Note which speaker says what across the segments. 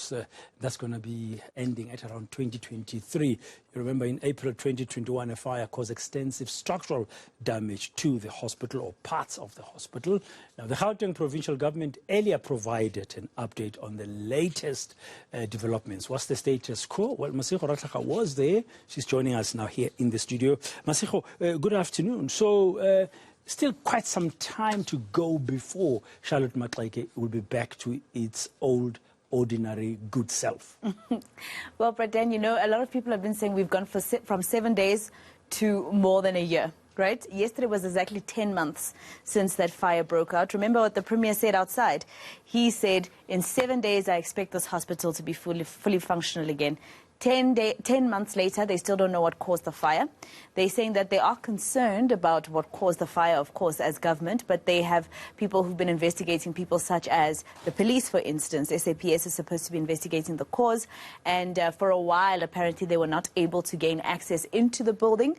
Speaker 1: course, that's going to be ending at around 2023. You remember in April 2021, a fire caused extensive structural damage to the hospital or parts of the hospital. Now, the Gauteng provincial government earlier provided an update on the latest developments. What's the status quo? Well, Masego Rahlaga was there. She's joining us now here in the studio. Masego, good afternoon. So, still quite some time to go before Charlotte Maxeke will be back to its old, ordinary, good self.
Speaker 2: Well, Braden, you know, a lot of people have been saying we've gone from 7 days to more than a year, right? Yesterday was exactly 10 months since that fire broke out. Remember what the Premier said outside? He said, in 7 days, I expect this hospital to be fully functional again. 10 months later, they still don't know what caused the fire. They're saying that they are concerned about what caused the fire, of course, as government, but they have people who've been investigating, people such as the police, for instance. SAPS is supposed to be investigating the cause, and for a while, apparently, they were not able to gain access into the building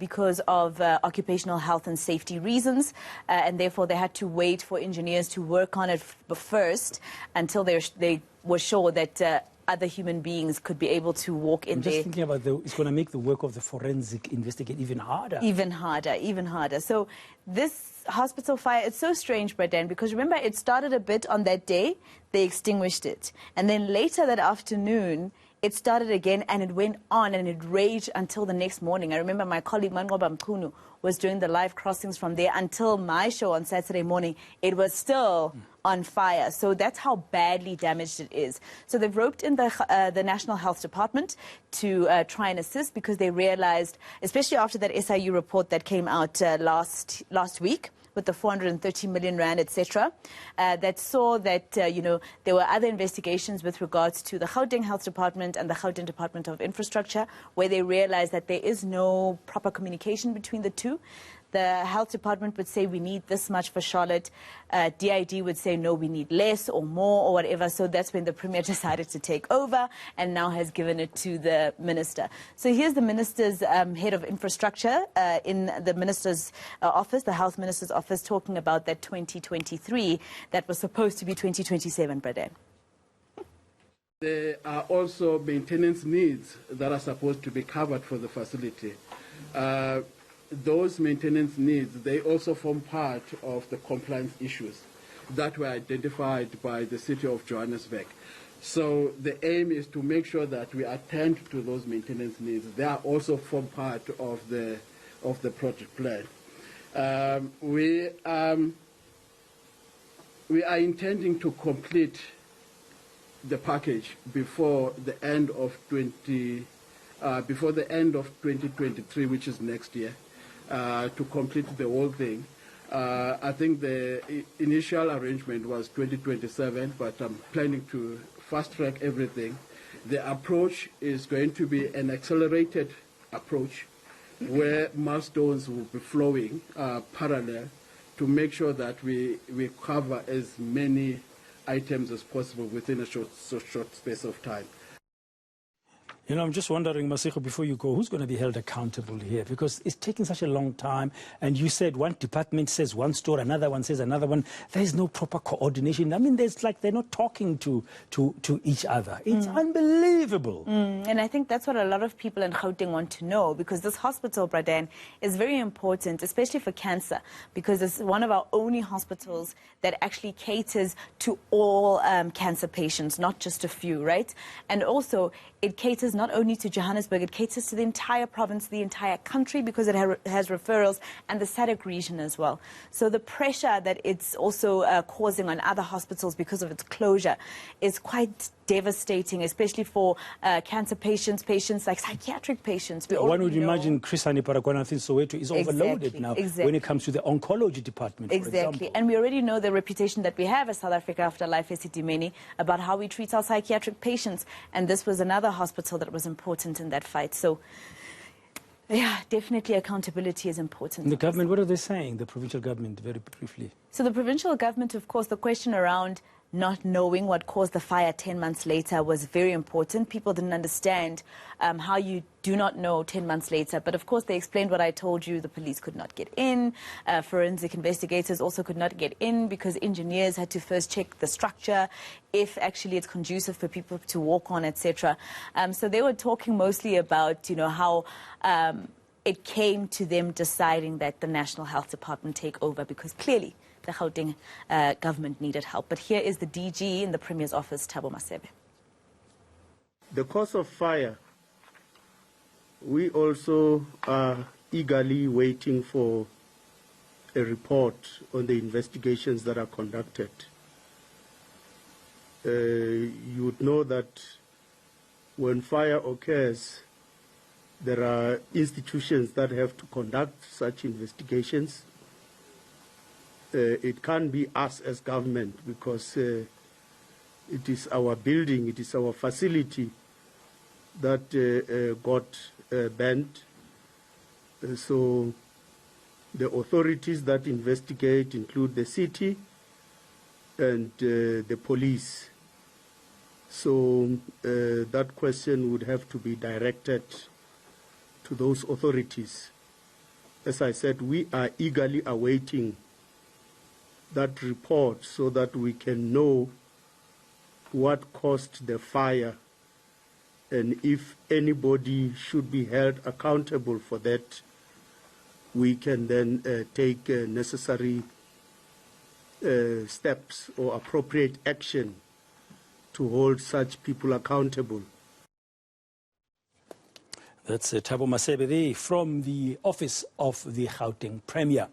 Speaker 2: because of occupational health and safety reasons, and therefore they had to wait for engineers to work on it first until they were sure that other human beings could be able to walk in there.
Speaker 1: I'm just thinking about it's going to make the work of the forensic investigate even harder.
Speaker 2: Even harder. So this hospital fire, it's so strange, Braden, because remember, it started a bit on that day, they extinguished it. And then later that afternoon, it started again, and it went on, and it raged until the next morning. I remember my colleague, Mangoba Mkunu, was doing the live crossings from there until my show on Saturday morning. It was still on fire. So that's how badly damaged it is. So they've roped in the National Health Department to try and assist, because they realized, especially after that SIU report that came out last week, with the 430 million rand, etc., that saw that, you know, there were other investigations with regards to the Gauteng Health Department and the Gauteng Department of Infrastructure, where they realized that there is no proper communication between the two. The health department would say we need this much for Charlotte. DID would say, no, we need less or more or whatever. So that's when the Premier decided to take over and now has given it to the minister. So here's the minister's head of infrastructure in the minister's office, the health minister's office, talking about that 2023 that was supposed to be 2027, Braden.
Speaker 3: There are also maintenance needs that are supposed to be covered for the facility. Those maintenance needs, they also form part of the compliance issues that were identified by the city of Johannesburg. So the aim is to make sure that we attend to those maintenance needs. They are also form part of the project plan. We are intending to complete the package before the end of 2023, which is next year. To complete the whole thing. I think the initial arrangement was 2027, but I'm planning to fast-track everything. The approach is going to be an accelerated approach where milestones will be flowing parallel to make sure that we cover as many items as possible within a short space of time.
Speaker 1: You know, I'm just wondering, Masego, before you go, who's going to be held accountable here? Because it's taking such a long time, and you said one department says one story, another one says another one. There is no proper coordination. I mean, there's like they're not talking to each other. It's unbelievable.
Speaker 2: And I think that's what a lot of people in Gauteng want to know, because this hospital, Braden, is very important, especially for cancer, because it's one of our only hospitals that actually caters to all cancer patients, not just a few, right? And also, it caters not only to Johannesburg, it caters to the entire province, the entire country, because it has referrals, and the SADC region as well. So the pressure that it's also causing on other hospitals because of its closure is quite devastating, especially for cancer patients like psychiatric patients.
Speaker 1: One would imagine Chris Paraguanath in Soweto is overloaded now when it comes to the oncology department,
Speaker 2: for example. And we already know the reputation that we have as South Africa after Life Esidimeni about how we treat our psychiatric patients. And this was another hospital that was important in that fight. So, yeah, definitely accountability is important.
Speaker 1: The government, what are they saying, the provincial government, very briefly?
Speaker 2: So the provincial government, of course, the question around not knowing what caused the fire 10 months later was very important. People didn't understand how you do not know 10 months later. But of course, they explained what I told you. The police could not get in. Forensic investigators also could not get in because engineers had to first check the structure, if actually it's conducive for people to walk on, etc. So they were talking mostly about, how it came to them deciding that the National Health Department take over because clearly the Gauteng government needed help. But here is the DG in the Premier's office, Thabo Masebe.
Speaker 4: The cause of fire, we also are eagerly waiting for a report on the investigations that are conducted. You would know that when fire occurs, there are institutions that have to conduct such investigations. It can't be us as government because it is our building, it is our facility that got banned. So the authorities that investigate include the city and the police. So that question would have to be directed to those authorities. As I said, we are eagerly awaiting that report so that we can know what caused the fire and if anybody should be held accountable for that, we can then take necessary steps or appropriate action to hold such people accountable.
Speaker 1: That's Thabo Masebe from the office of the Gauteng Premier.